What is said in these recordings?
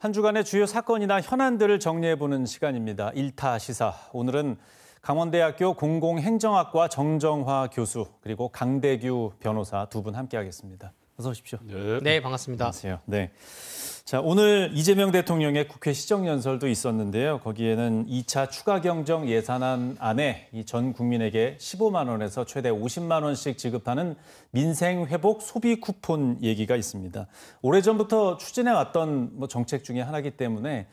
한 주간의 주요 사건이나 현안들을 정리해보는 시간입니다. 일타 시사. 오늘은 강원대학교 공공행정학과 정정화 교수 그리고 강대규 변호사 두 분 함께하겠습니다. 어서 오십시오. 네, 반갑습니다. 안녕하세요. 네. 자, 오늘 이재명 대통령의 국회 시정연설도 있었는데요. 거기에는 2차 추가 경정 예산안 안에 전 국민에게 15만 원에서 최대 50만 원씩 지급하는 민생회복 소비 쿠폰 얘기가 있습니다. 오래전부터 추진해왔던 정책 중에 하나이기 때문에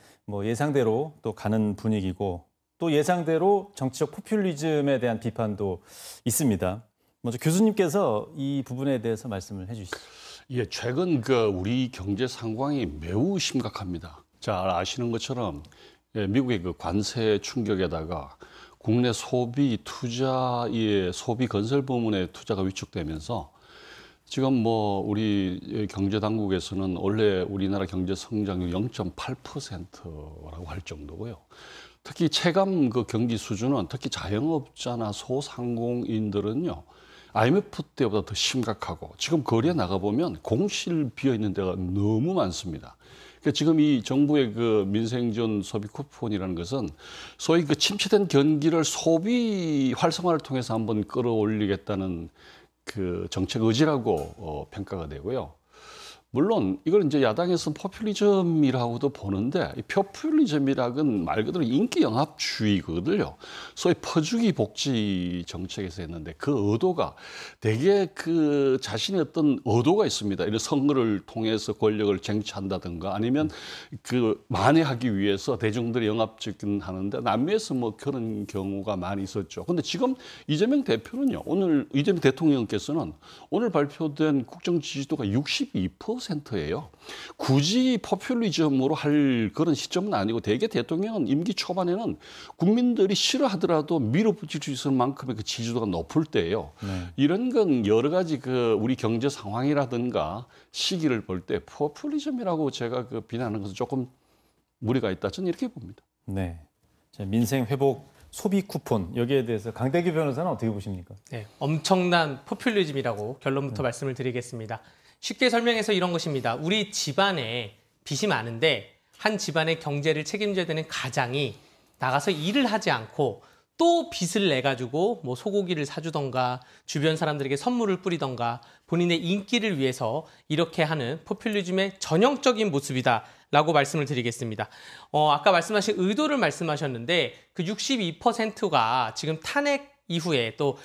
예상대로 또 가는 분위기고 또 예상대로 정치적 포퓰리즘에 대한 비판도 있습니다. 먼저 교수님께서 이 부분에 대해서 말씀을 해주시죠. 예, 최근 우리 경제 상황이 매우 심각합니다. 잘 아시는 것처럼 미국의 관세 충격에다가 국내 소비 투자의 소비 건설 부문의 투자가 위축되면서 지금 우리 경제 당국에서는 원래 우리나라 경제 성장률 0.8%라고 할 정도고요. 특히 체감 경기 수준은 특히 자영업자나 소상공인들은요. IMF 때보다 더 심각하고 지금 거리에 나가보면 공실 비어있는 데가 너무 많습니다. 그러니까 지금 이 정부의 민생지원 소비 쿠폰이라는 것은 소위 침체된 경기를 소비 활성화를 통해서 한번 끌어올리겠다는 정책 의지라고 평가가 되고요. 물론 이걸 이제 야당에서 포퓰리즘이라고도 보는데 이 포퓰리즘이라는 말 그대로 인기 영합주의거든요. 소위 퍼주기 복지 정책에서 했는데 그 의도가 되게 자신의 어떤 의도가 있습니다. 이런 선거를 통해서 권력을 쟁취한다든가 아니면 만회하기 위해서 대중들이 영합적인 하는데 남미에서 그런 경우가 많이 있었죠. 근데 지금 이재명 대표는요. 오늘 이재명 대통령께서는 오늘 발표된 국정 지지도가 62%예요. 굳이 포퓰리즘으로 할 그런 시점은 아니고 대개 대통령은 임기 초반에는 국민들이 싫어하더라도 밀어붙일 수 있을 만큼의 지지도가 높을 때예요. 네. 이런 건 여러 가지 우리 경제 상황이라든가 시기를 볼 때 포퓰리즘이라고 제가 비난하는 것은 조금 무리가 있다. 저는 이렇게 봅니다. 네. 자, 민생 회복 소비 쿠폰 여기에 대해서 강대규 변호사는 어떻게 보십니까? 네, 엄청난 포퓰리즘이라고 결론부터 말씀을 드리겠습니다. 쉽게 설명해서 이런 것입니다. 우리 집안에 빚이 많은데 한 집안의 경제를 책임져야 되는 가장이 나가서 일을 하지 않고 또 빚을 내가지고 소고기를 사주던가 주변 사람들에게 선물을 뿌리던가 본인의 인기를 위해서 이렇게 하는 포퓰리즘의 전형적인 모습이다라고 말씀을 드리겠습니다. 아까 말씀하신 의도를 말씀하셨는데 그 62%가 지금 탄핵 이후에 또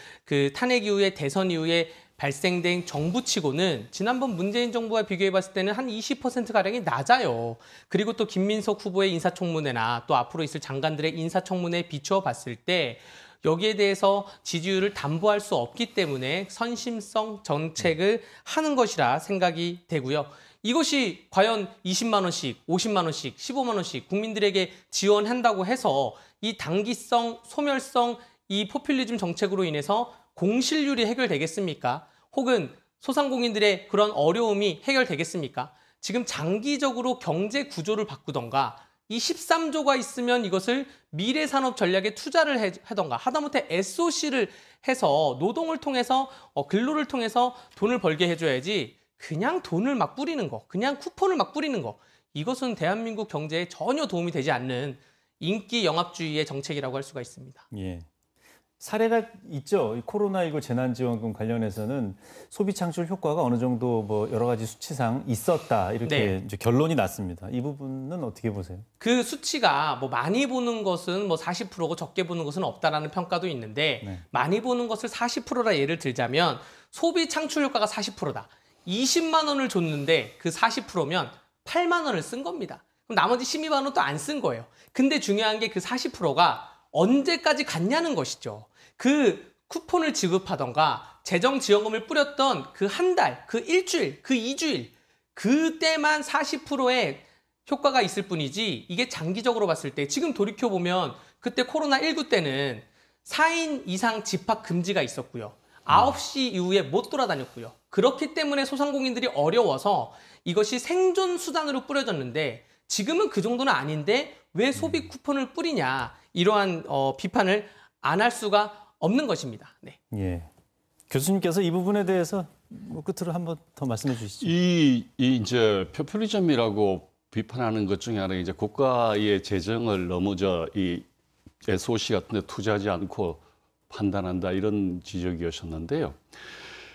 탄핵 이후에 대선 이후에 발생된 정부치고는 지난번 문재인 정부와 비교해봤을 때는 한 20%가량이 낮아요. 그리고 또 김민석 후보의 인사청문회나 또 앞으로 있을 장관들의 인사청문회에 비추어 봤을 때 여기에 대해서 지지율을 담보할 수 없기 때문에 선심성 정책을 하는 것이라 생각이 되고요. 이것이 과연 20만 원씩, 50만 원씩, 15만 원씩 국민들에게 지원한다고 해서 이 단기성, 소멸성 이 포퓰리즘 정책으로 인해서 공실률이 해결되겠습니까? 혹은 소상공인들의 그런 어려움이 해결되겠습니까? 지금 장기적으로 경제 구조를 바꾸던가 이 13조가 있으면 이것을 미래산업 전략에 투자를 하던가 하다못해 SOC를 해서 노동을 통해서 근로를 통해서 돈을 벌게 해줘야지 그냥 돈을 막 뿌리는 거, 그냥 쿠폰을 막 뿌리는 거 이것은 대한민국 경제에 전혀 도움이 되지 않는 인기 영합주의의 정책이라고 할 수가 있습니다. 예. 사례가 있죠. 코로나19 재난지원금 관련해서는 소비 창출 효과가 어느 정도 여러 가지 수치상 있었다 이렇게 이제 결론이 났습니다. 이 부분은 어떻게 보세요? 그 수치가 많이 보는 것은 40%고 적게 보는 것은 없다라는 평가도 있는데 많이 보는 것을 40%라 예를 들자면 소비 창출 효과가 40%다. 20만 원을 줬는데 그 40%면 8만 원을 쓴 겁니다. 그럼 나머지 12만 원 또 안 쓴 거예요. 근데 중요한 게 그 40%가 언제까지 갔냐는 것이죠. 그 쿠폰을 지급하던가 재정지원금을 뿌렸던 그 한 달, 그 일주일, 그 2주일 그때만 40%의 효과가 있을 뿐이지 이게 장기적으로 봤을 때 지금 돌이켜보면 그때 코로나19 때는 4인 이상 집합 금지가 있었고요. 9시 이후에 못 돌아다녔고요. 그렇기 때문에 소상공인들이 어려워서 이것이 생존 수단으로 뿌려졌는데 지금은 그 정도는 아닌데 왜 소비 쿠폰을 뿌리냐 이러한 비판을 안 할 수가 없는 것입니다. 네. 예. 교수님께서 이 부분에 대해서 끝으로 한번 더 말씀해 주시죠. 이제 포퓰리즘이라고 비판하는 것 중에 하나가 이제 국가의 재정을 너무 이 SOC 같은 데 투자하지 않고 판단한다 이런 지적이었었는데요.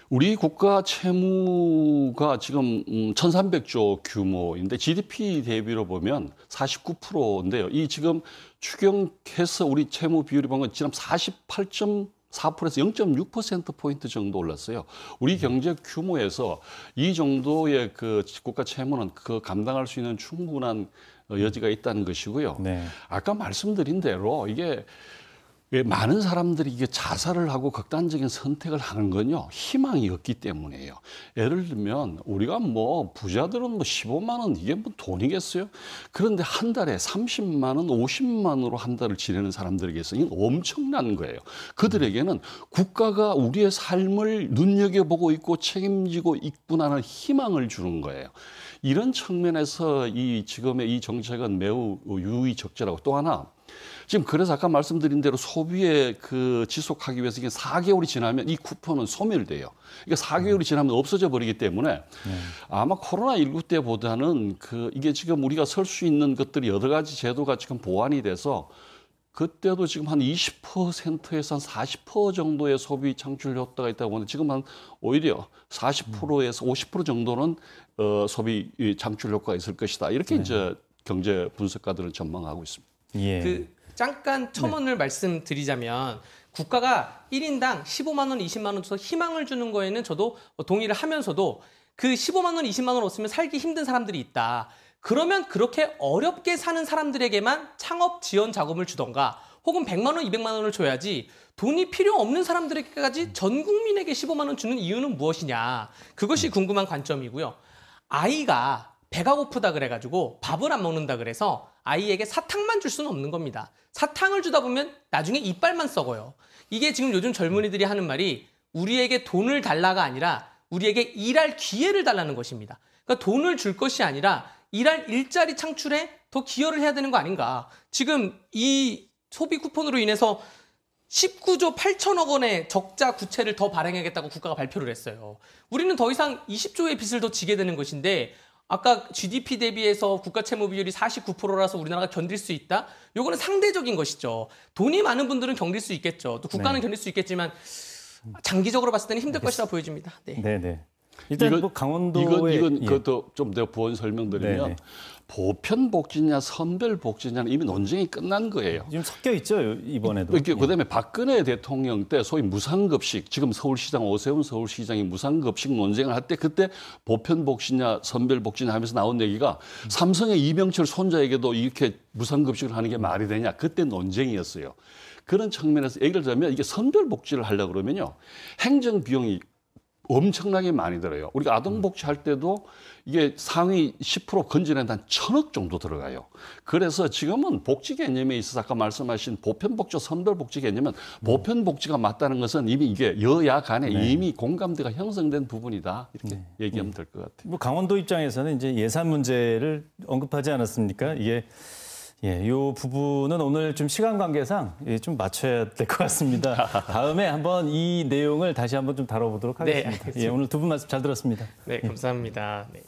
우리 국가 채무가 지금 1,300조 규모인데 GDP 대비로 보면 49%인데요. 이 지금 추경해서 우리 채무 비율이 보면 지난 48.4%에서 0.6%포인트 정도 올랐어요. 우리 경제 규모에서 이 정도의 그 국가 채무는 그 감당할 수 있는 충분한 여지가 있다는 것이고요. 네. 아까 말씀드린 대로 이게 왜 많은 사람들이 이게 자살을 하고 극단적인 선택을 하는 건요, 희망이 없기 때문이에요. 예를 들면, 우리가 뭐, 부자들은 뭐 15만 원, 이게 뭐 돈이겠어요? 그런데 한 달에 30만 원, 50만 원으로 한 달을 지내는 사람들에게서 이건 엄청난 거예요. 그들에게는 국가가 우리의 삶을 눈여겨보고 있고 책임지고 있구나는 희망을 주는 거예요. 이런 측면에서 이 지금의 이 정책은 매우 유의적절하고 또 하나, 지금 그래서 아까 말씀드린 대로 소비에 그 지속하기 위해서 이게 4개월이 지나면 이 쿠폰은 소멸돼요. 그러니까 4개월이 지나면 없어져 버리기 때문에 아마 코로나19 때보다는 이게 지금 우리가 설 수 있는 것들이 여러 가지 제도가 지금 보완이 돼서 그때도 지금 한 20%에서 한 40% 정도의 소비 창출 효과가 있다고 하는데 지금 한 오히려 40%에서 50% 정도는 소비 창출 효과가 있을 것이다. 이렇게 이제 경제 분석가들은 전망하고 있습니다. 예. 잠깐 첨언을 말씀드리자면 국가가 1인당 15만 원, 20만 원 줘서 희망을 주는 거에는 저도 동의를 하면서도 그 15만 원, 20만 원 없으면 살기 힘든 사람들이 있다. 그러면 그렇게 어렵게 사는 사람들에게만 창업 지원 자금을 주던가 혹은 100만 원, 200만 원을 줘야지 돈이 필요 없는 사람들에게까지 전 국민에게 15만 원 주는 이유는 무엇이냐. 그것이 궁금한 관점이고요. 아이가 배가 고프다 그래가지고 밥을 안 먹는다 그래서 아이에게 사탕만 줄 수는 없는 겁니다. 사탕을 주다 보면 나중에 이빨만 썩어요. 이게 지금 요즘 젊은이들이 하는 말이 우리에게 돈을 달라가 아니라 우리에게 일할 기회를 달라는 것입니다. 그러니까 돈을 줄 것이 아니라 일할 일자리 창출에 더 기여를 해야 되는 거 아닌가. 지금 이 소비 쿠폰으로 인해서 19조 8천억 원의 적자 구체를 더 발행하겠다고 국가가 발표를 했어요. 우리는 더 이상 20조의 빚을 더 지게 되는 것인데 아까 GDP 대비해서 국가 채무 비율이 49%라서 우리나라가 견딜 수 있다? 요거는 상대적인 것이죠. 돈이 많은 분들은 견딜 수 있겠죠. 또 국가는 견딜 수 있겠지만 장기적으로 봤을 때는 힘들 것이라 보여집니다. 네. 네네. 일단 뭐 강원도의 이건 그것도 좀 더 보완 설명드리면 네네. 보편 복지냐 선별 복지냐는 이미 논쟁이 끝난 거예요. 지금 섞여 있죠 이번에도. 그다음에 박근혜 대통령 때 소위 무상급식, 지금 서울시장 오세훈 서울시장이 무상급식 논쟁을 할 때 그때 보편 복지냐 선별 복지냐 하면서 나온 얘기가 삼성의 이병철 손자에게도 이렇게 무상급식을 하는 게 말이 되냐, 그때 논쟁이었어요. 그런 측면에서 얘기를 들자면 이게 선별 복지를 하려고 그러면요, 행정 비용이 엄청나게 많이 들어요. 우리가 아동복지 할 때도 이게 상위 10% 건진한데 한 1,000억 정도 들어가요. 그래서 지금은 복지 개념에 있어서 아까 말씀하신 보편복지, 선별복지 개념은 보편복지가 맞다는 것은 이미 이게 여야 간에 이미 공감대가 형성된 부분이다. 이렇게 얘기하면 될 것 같아요. 뭐 강원도 입장에서는 이제 예산 문제를 언급하지 않았습니까? 이게 이 부분은 오늘 좀 시간 관계상 좀 맞춰야 될 것 같습니다. 다음에 한번 이 내용을 다시 한번 좀 다뤄보도록 하겠습니다. 네, 알겠습니다. 오늘 두 분 말씀 잘 들었습니다. 네, 감사합니다. 네.